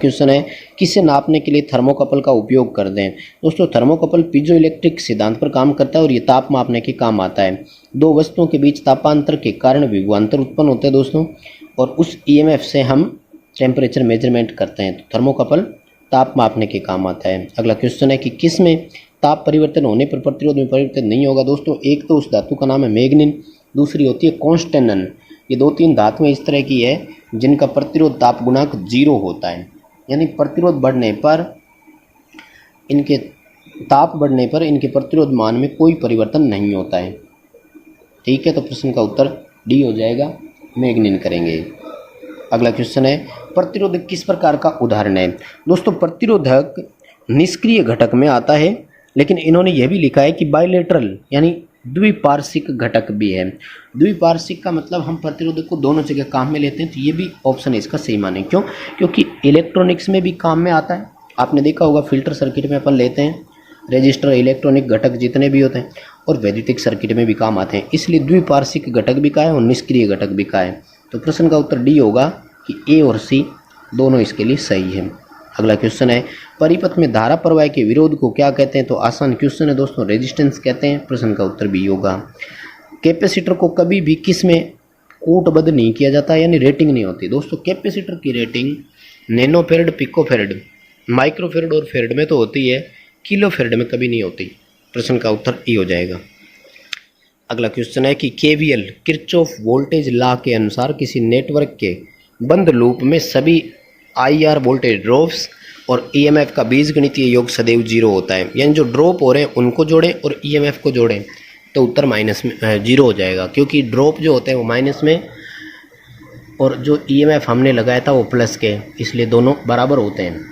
Question है, किसे नापने के लिए थर्मोकपल का उपयोग करते हैं। दोस्तों थर्मोकपल पीजो इलेक्ट्रिक सिद्धांत पर काम करता है और ये ताप मापने के काम आता है। दो वस्तुओं के बीच तापांतर के कारण विभवांतर उत्पन्न होते हैं दोस्तों, और उस ईएमएफ से हम टेम्परेचर मेजरमेंट करते हैं। तो थर्मोकपल ताप मापने के काम आता है। अगला क्वेश्चन है कि किस में ताप परिवर्तन होने पर प्रतिरोध में परिवर्तन नहीं होगा। दोस्तों एक तो उस धातु का नाम है मैग्नीन, दूसरी होती है कॉन्स्टेनन। ये दो तीन धातुएं इस तरह की है जिनका प्रतिरोध ताप गुणांक 0 होता है, यानी प्रतिरोध बढ़ने पर इनके ताप बढ़ने पर इनके प्रतिरोध मान में कोई परिवर्तन नहीं होता है। ठीक है, तो प्रश्न का उत्तर डी हो जाएगा, मैग्नीन करेंगे। अगला क्वेश्चन है, प्रतिरोधक किस प्रकार का उदाहरण है। दोस्तों प्रतिरोधक निष्क्रिय घटक में आता है, लेकिन इन्होंने यह भी लिखा है कि बायलेटरल यानी द्विपार्श्विक घटक भी है। द्विपार्श्विक का मतलब हम प्रतिरोधक को दोनों जगह काम में लेते हैं, तो ये भी ऑप्शन है इसका सही माने। क्यों? क्योंकि इलेक्ट्रॉनिक्स में भी काम में आता है। आपने देखा होगा फिल्टर सर्किट में अपन लेते हैं, रजिस्टर, इलेक्ट्रॉनिक घटक जितने भी होते हैं, और वैद्युतिक सर्किट में भी काम आते हैं। इसलिए द्विपार्श्विक घटक भी का है और निष्क्रिय घटक भी का है। तो प्रश्न का उत्तर डी होगा कि ए और सी दोनों इसके लिए सही है। अगला क्वेश्चन है, परिपथ में धारा प्रवाह के विरोध को क्या कहते हैं। तो आसान क्वेश्चन है दोस्तों, रेजिस्टेंस कहते हैं। प्रश्न का उत्तर बी होगा। कैपेसिटर को कभी भी किस में कूटबद्ध नहीं किया जाता, यानी रेटिंग नहीं होती। दोस्तों कैपेसिटर की रेटिंग नैनोफेरेड, पिकोफेरेड, माइक्रोफेरेड और फेरेड में तो होती है, किलोफेरेड में कभी नहीं होती। प्रश्न का उत्तर ई हो जाएगा। अगला क्वेश्चन है कि केवीएल किरचॉफ वोल्टेज लॉ के अनुसार किसी नेटवर्क के बंद लूप में सभी आईआर वोल्टेज ड्रॉप्स और ईएमएफ का बीजगणितीय योग सदैव 0 होता है। यानी जो ड्रॉप हो रहे हैं उनको जोड़ें और ईएमएफ को जोड़ें तो उत्तर माइनस में 0 हो जाएगा, क्योंकि ड्रॉप जो होते हैं वो माइनस में और जो ईएमएफ हमने लगाया था वो प्लस के, इसलिए दोनों बराबर होते हैं।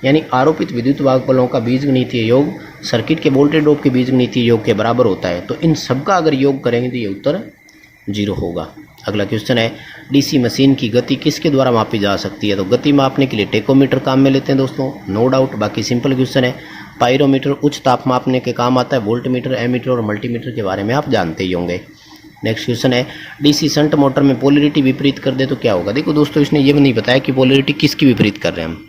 यानी आरोपित विद्युत भागफलों का बीजगणितीय योग सर्किट के वोल्टेज ड्रॉप के बीजगणितीय योग के बराबर होता है। तो इन सबका अगर योग करेंगे तो ये उत्तर 0 होगा। अगला क्वेश्चन है, डीसी मशीन की गति किसके द्वारा मापी जा सकती है। तो गति मापने के लिए टेकोमीटर काम में लेते हैं दोस्तों, नो डाउट। बाकी सिंपल क्वेश्चन है। पायरोमीटर उच्च ताप मापने के काम आता है। वोल्टमीटर, एमीटर और मल्टीमीटर के बारे में आप जानते ही होंगे। नेक्स्ट क्वेश्चन है, डीसी शंट मोटर में पोलरिटी विपरीत कर दे तो क्या होगा। देखो दोस्तों इसने ये भी नहीं बताया कि पोलरिटी किसकी विपरीत कर रहे हैं हम।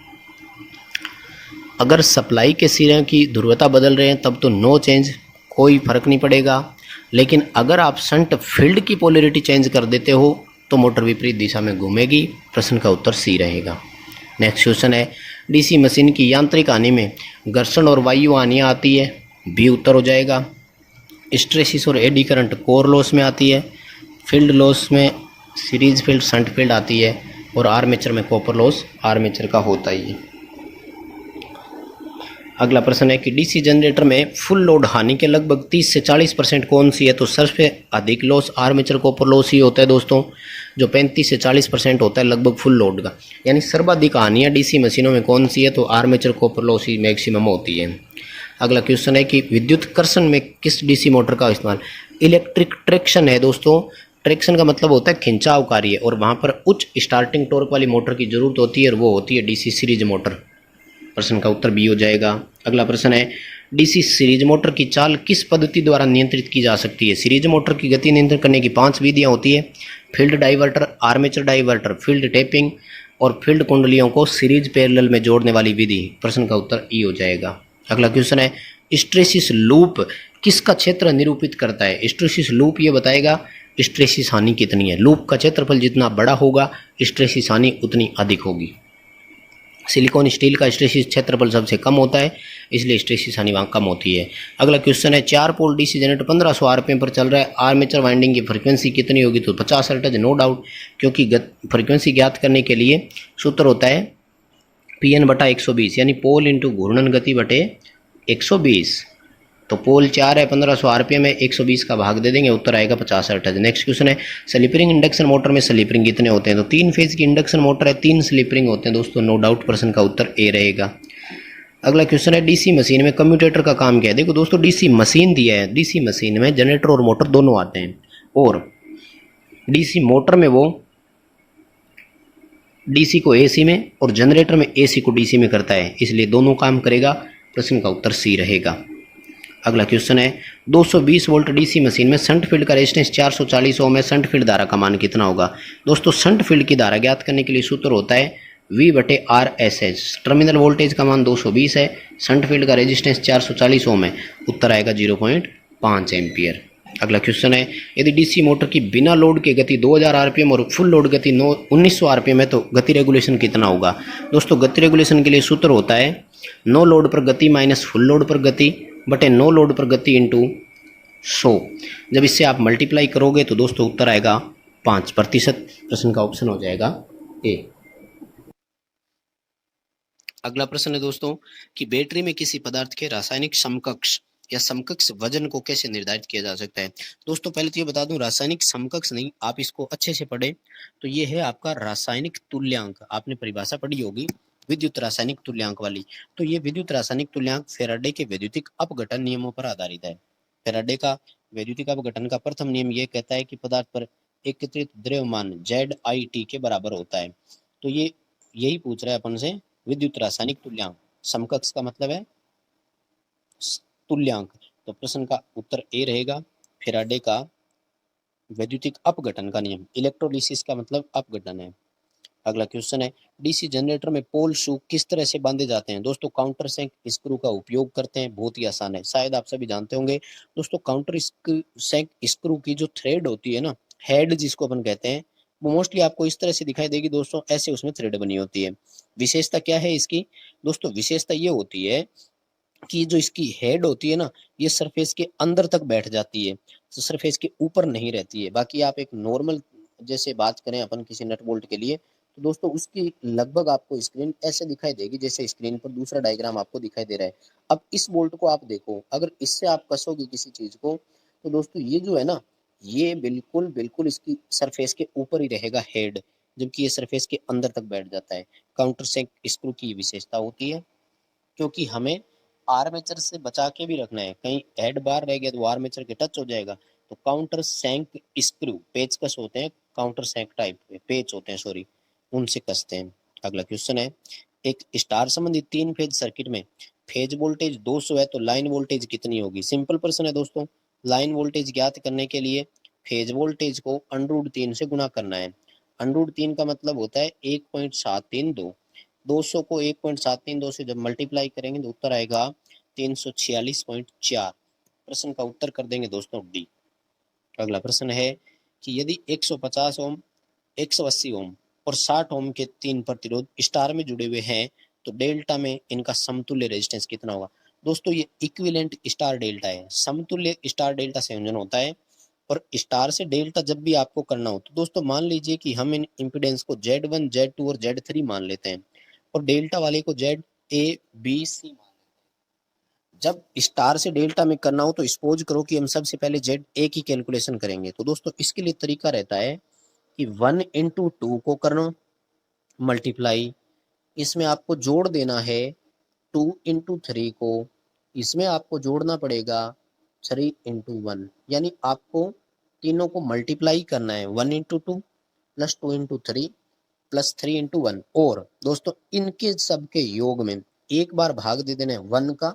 अगर सप्लाई के सिरे की ध्रुवता बदल रहे हैं तब तो नो चेंज, कोई फर्क नहीं पड़ेगा। लेकिन अगर आप शंट फील्ड की पोलरिटी चेंज कर देते हो तो मोटर विपरीत दिशा में घूमेगी। प्रश्न का उत्तर सी रहेगा। नेक्स्ट क्वेश्चन है, डीसी मशीन की यांत्रिक हानि में घर्षण और वायु हानियाँ आती है, बी उत्तर हो जाएगा। स्ट्रेसिस और एडी करंट कोर लॉस में आती है। फील्ड लॉस में सीरीज फील्ड, शंट फील्ड आती है, और आर्मेचर में कॉपर लॉस आर्मेचर का होता ही है। अगला प्रश्न है कि डीसी जनरेटर में फुल लोड हानि के लगभग 30 से 40% कौन सी है। तो सबसे अधिक लॉस आर्मेचर कॉपर लॉस ही होता है दोस्तों, जो 35 से 40% होता है लगभग फुल लोड का। यानी सर्वाधिक हानियाँ डीसी मशीनों में कौन सी है। तो आर्मेचर कॉपर लॉस ही मैक्सिमम होती है। अगला क्वेश्चन है कि विद्युत कर्षण में किस डीसी मोटर का इस्तेमाल। इलेक्ट्रिक ट्रैक्शन है दोस्तों। ट्रैक्शन का मतलब होता है खिंचाव कार्य, और वहाँ पर उच्च स्टार्टिंग टॉर्क वाली मोटर की जरूरत होती है, और वो होती है डीसी सीरीज मोटर। प्रश्न का उत्तर बी हो जाएगा। अगला प्रश्न है, डीसी सीरीज मोटर की चाल किस पद्धति द्वारा नियंत्रित की जा सकती है। सीरीज मोटर की गति नियंत्रण करने की 5 विधियां होती है। Field diverter, armature diverter, field tapping और फील्ड कुंडलियों को सीरीज पैरेलल में जोड़ने वाली विधि। प्रश्न का उत्तर ई हो जाएगा। अगला क्वेश्चन है, स्ट्रेसिस लूप किसका क्षेत्र निरूपित करता है। स्ट्रेसिस लूप ये बताएगा स्ट्रेसिस हानि कितनी है। लूप का क्षेत्रफल जितना बड़ा होगा स्ट्रेसिस हानि उतनी अधिक होगी। सिलिकॉन स्टील का स्ट्रेसिस क्षेत्रफल सबसे कम होता है, इसलिए स्ट्रेसिस हानि वहाँ कम होती है। अगला क्वेश्चन है, 4 पोल डीसी जनरेटर 1500 आरपीएम पर चल रहा है। आर्मेचर वाइंडिंग की फ्रीक्वेंसी कितनी होगी। तो 50 हर्ट्ज, नो डाउट, क्योंकि फ्रीक्वेंसी ज्ञात करने के लिए सूत्र होता है Pn/120, यानी पोल इंटू घूर्णन गति बटे 120। तो पोल 4 है, 1500 आरपीएम है, 120 का भाग दे देंगे, उत्तर आएगा 50 हर्ट्ज। नेक्स्ट क्वेश्चन है, स्लिपरिंग इंडक्शन मोटर में स्लिपरिंग कितने होते हैं। तो 3 फेज की इंडक्शन मोटर है, 3 स्लिपरिंग होते हैं दोस्तों, नो डाउट। प्रश्न का उत्तर ए रहेगा। अगला क्वेश्चन है, डीसी मशीन में कम्यूटेटर का काम क्या है। देखो दोस्तों डीसी मशीन दिया है, डीसी मशीन में जनरेटर और मोटर दोनों आते हैं, और डीसी मोटर में वो डीसी को एसी में और जनरेटर में एसी को डीसी में करता है, इसलिए दोनों काम करेगा। प्रश्न का उत्तर सी रहेगा। अगला क्वेश्चन है, 220 वोल्ट डीसी मशीन में शंट फील्ड का रेजिस्टेंस 440 ओम है। शंट फील्ड धारा का मान कितना होगा। दोस्तों शंट फील्ड की धारा ज्ञात करने के लिए सूत्र होता है V बटे R S H. Terminal voltage का मान 220 है, शंट फील्ड का रेजिस्टेंस 440 ओम है, उत्तर आएगा 0.5 एम्पियर। अगला क्वेश्चन है, यदि डीसी मोटर की बिना लोड के गति 2000 आरपीएम और फुल लोड गति 1900 आरपीएम है तो गति रेगुलेशन कितना होगा। दोस्तों गति रेगुलेशन के लिए सूत्र होता है नो लोड पर गति माइनस फुल लोड पर गति बटे नो लोड पर गति इंटू 100। जब इससे आप मल्टीप्लाई करोगे तो दोस्तों उत्तर आएगा 5%। प्रश्न का ऑप्शन हो जाएगा ए। अगला प्रश्न है दोस्तों कि बैटरी में किसी पदार्थ के रासायनिक समकक्ष या समकक्ष वजन को कैसे निर्धारित किया जा सकता है। दोस्तों पहले तो ये बता दूं, रासायनिक समकक्ष नहीं, आप इसको अच्छे से पढ़ें तो ये है आपका रासायनिक तुल्यांक। आपने परिभाषा पढ़ी होगी विद्युत रासायनिक तुल्यांक वाली। तो ये विद्युत रासायनिक तुल्यांक फैराडे के वैद्युतिक अपघटन नियमों पर आधारित है। फैराडे का वैद्युतिक अपघटन का प्रथम नियम ये कहता है कि पदार्थ पर एकत्रित द्रव्यमान ZIT के बराबर होता है। तो ये यही पूछ रहा है अपन से, विद्युत रासायनिक तुल्यांक। समकक्ष का मतलब है तुल्यांक। तो प्रश्न का उत्तर ए रहेगा, फैराडे का वैद्युतिक अपघटन का नियम। इलेक्ट्रोलिसिस का मतलब अपघटन है। अगला क्वेश्चन है, डीसी जनरेटर में पोल शू किस तरह से बांधे जाते हैं। दोस्तों काउंटर सैंक स्क्रू का उपयोग करते हैं, बहुत ही आसान है, शायद आप सभी जानते होंगे। दोस्तों काउंटर सैंक स्क्रू की जो थ्रेड होती है ना, हेड जिसको अपन कहते हैं, वो मोस्टली आपको इस तरह से दिखाई देगी दोस्तों, ऐसे उसमें थ्रेड बनी होती है। विशेषता क्या है इसकी। दोस्तों विशेषता ये होती है कि जो इसकी हेड होती है ना, ये सरफेस के अंदर तक बैठ जाती है, तो सरफेस के ऊपर नहीं रहती है। बाकी आप एक नॉर्मल जैसे बात करें अपन किसी नट बोल्ट के लिए, तो दोस्तों उसकी लगभग आपको स्क्रीन ऐसे दिखाई देगी जैसे स्क्रीन पर दूसरा डायग्राम आपको दिखाई दे रहा है। अब इस बोल्ट को आप देखो, अगर इससे आप कसोगे किसी चीज को, तो दोस्तों ये जो है ना, ये बिल्कुल बिल्कुल इसकी सरफेस के ऊपर ही रहेगा हेड, जबकि ये सरफेस के अंदर तक बैठ जाता है। काउंटर सैंक स्क्रू की विशेषता होती है, क्योंकि हमें आर्मेचर से बचा के भी रखना है, कहीं हेड बार रह गया तो आर्मेचर के टच हो जाएगा। तो काउंटर सैंक स्क्रू पेचकस होते हैं, काउंटर सैंक टाइप के पेच होते हैं सॉरी, उनसे कसते हैं। अगला क्वेश्चन है, एक स्टार संबंधी 3 फेज सर्किट में फेज वोल्टेज 200 है तो लाइन वोल्टेज कितनी होगी। सिंपल प्रश्न है दोस्तों। लाइन वोल्टेज ज्ञात करने के लिए फेज वोल्टेज को √3 से गुणा करना है। √3 का मतलब होता है 1.732। 200 को 1.732 से जब मल्टीप्लाई करेंगे तो उत्तर आएगा 346.4। प्रश्न का उत्तर कर देंगे दोस्तों डी। अगला प्रश्न है कि यदि 150 ओम, 180 ओम और 60 ओम के 3 प्रतिरोध स्टार में जुड़े हुए हैं तो डेल्टा में इनका समतुल्य रेजिस्टेंस कितना होगा। दोस्तों ये इक्विवेलेंट स्टार डेल्टा है, समतुल्य स्टार डेल्टा संयोजन होता है। और स्टार से डेल्टा जब भी आपको करना हो तो दोस्तों मान लीजिए कि हम इन इम्पीडेंस को Z1, Z2 और Z3 मान लेते हैं और डेल्टा वाले को ZABC मान। जब स्टार से डेल्टा में करना हो तो सपोज करो कि हम सबसे पहले ZA की कैलकुलेशन करेंगे, तो दोस्तों इसके लिए तरीका रहता है कि 1 × 2 को करना मल्टीप्लाई, इसमें आपको जोड़ देना है 2 × 3 को, इसमें आपको जोड़ना पड़ेगा 3 × 1, यानी आपको तीनों को मल्टीप्लाई करना है 1 × 2 प्लस 2 × 3 प्लस 3 × 1, और दोस्तों इनके सबके योग में एक बार भाग दे देना है 1 का,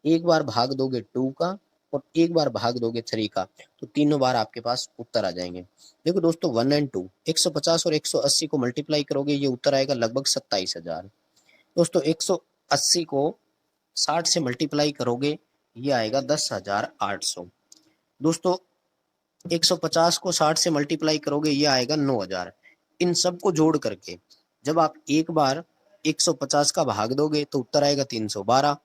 एक बार भाग दोगे 2 का और एक बार भाग दोगे 3 का, तो तीनों बार आपके पास उत्तर आ जाएंगे। देखो दोस्तों 1 और 2, 150 और 180 को मल्टीप्लाई करोगे ये उत्तर आएगा लगभग 27,000। दोस्तों 180 को 60 से मल्टीप्लाई करोगे ये आएगा 10,800। दोस्तों 150 को 60 से मल्टीप्लाई करोगे ये आएगा 9,000। इन सब को जोड़ करके जब आप एक बार 150 का भाग दोगे तो उत्तर आएगा 312,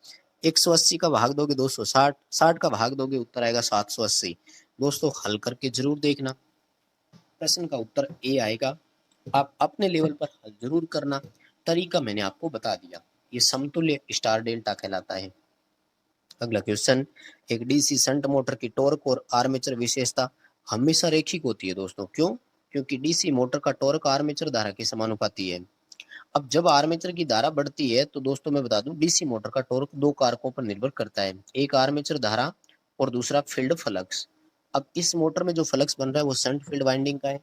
180 का भाग दोगे 260, 60 का भाग दोगे उत्तर आएगा 780। दोस्तों हल करके जरूर देखना, प्रश्न का उत्तर ए आएगा। आप अपने लेवल पर हल जरूर करना, तरीका मैंने आपको बता दिया, ये समतुल्य स्टार डेल्टा कहलाता है। अगला क्वेश्चन, एक डीसी शंट मोटर की टॉर्क और आर्मेचर विशेषता हमेशा रैखिक होती है दोस्तों। क्यों? क्योंकि डीसी मोटर का टॉर्क आर्मेचर धारा के समानुपाती है। अब जब आर्मेचर की धारा बढ़ती है तो दोस्तों मैं बता दूं डीसी मोटर का टॉर्क दो कारकों पर निर्भर करता है, एक आर्मेचर धारा और दूसरा फील्ड फ्लक्स। अब इस मोटर में जो फ्लक्स बन रहा है वो शंट फील्ड वाइंडिंग का है।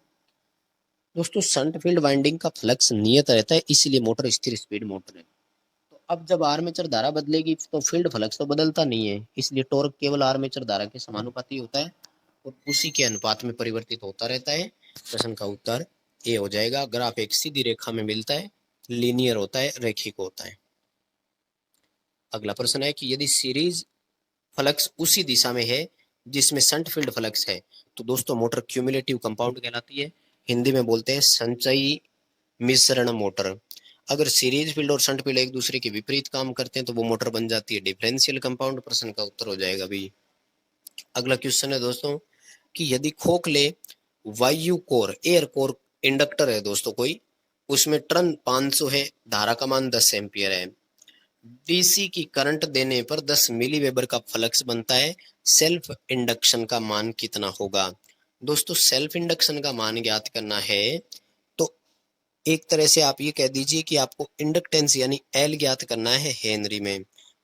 दोस्तों शंट फील्ड वाइंडिंग का फ्लक्स नियत रहता है, इसीलिए मोटर स्थिर स्पीड मोटर है। तो अब जब आर्मेचर धारा बदलेगी तो फील्ड फ्लक्स तो बदलता नहीं है, इसलिए टॉर्क केवल आर्मेचर धारा के समानुपाती होता है और उसी के अनुपात में परिवर्तित होता रहता है। प्रश्न का उत्तर ए हो जाएगा। ग्राफ एक सीधी रेखा में मिलता है लीनियर होता है, रेखिक होता है। अगला प्रश्न है कि यदि सीरीज फ्लक्स उसी दिशा में है जिसमें शंट फील्ड फ्लक्स है तो दोस्तों मोटर क्यूमुलेटिव कंपाउंड कहलाती है, हिंदी में बोलते हैं संचयी मिश्रण मोटर। अगर सीरीज फील्ड और शंट फील्ड एक दूसरे के विपरीत काम करते हैं तो वो मोटर बन जाती है डिफरेंशियल कंपाउंड। प्रश्न का उत्तर हो जाएगा भी। अगला क्वेश्चन है दोस्तों कि यदि खोखले वायु कोर एयर कोर इंडक्टर है दोस्तों कोई, उसमें टर्न 500 है, धारा का मान 10 एम्पियर है, डीसी की करंट देने पर 10 मिली वेबर का फ्लक्स बनता है, सेल्फ इंडक्शन का मान कितना होगा। दोस्तों सेल्फ इंडक्शन का मान ज्ञात करना है तो एक तरह से आप ये कह दीजिए कि आपको इंडक्टेंस यानी एल ज्ञात करना है हेनरी में।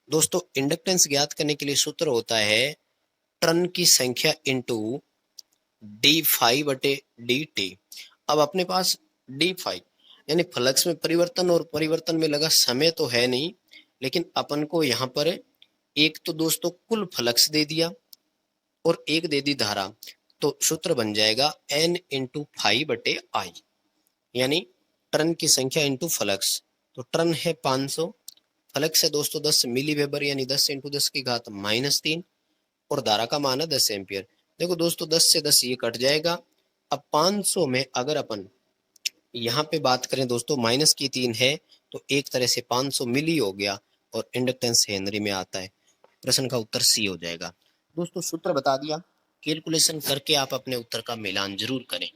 दोस्तों इंडक्टेंस ज्ञात करने के लिए सूत्र होता है टर्न की संख्या इंटू डी फाइव बटे डी टी। अब अपने पास डी फाइव यानी फ्लक्स में परिवर्तन और परिवर्तन में लगा समय तो है नहीं, लेकिन अपन को यहाँ पर एक तो दोस्तों कुल फ्लक्स दे दिया और एक दे दी धारा, तो सूत्र बन जाएगा एन इंटू फाइव बटे आई, यानी टर्न की संख्या इंटू फ्लक्स। तो टर्न है 500, फ्लक्स है दोस्तों 10 मिली वेबर यानी 10 इंटू 10 की घात -3 और धारा का मान है 10 एम्पियर। देखो दोस्तों 10 से 10 ये कट जाएगा। अब 500 में अगर अपन यहाँ पे बात करें दोस्तों माइनस की 3 है तो एक तरह से 500 मिली हो गया और इंडक्टेंस हेनरी में आता है। प्रश्न का उत्तर सी हो जाएगा। दोस्तों सूत्र बता दिया, कैलकुलेशन करके आप अपने उत्तर का मिलान जरूर करें।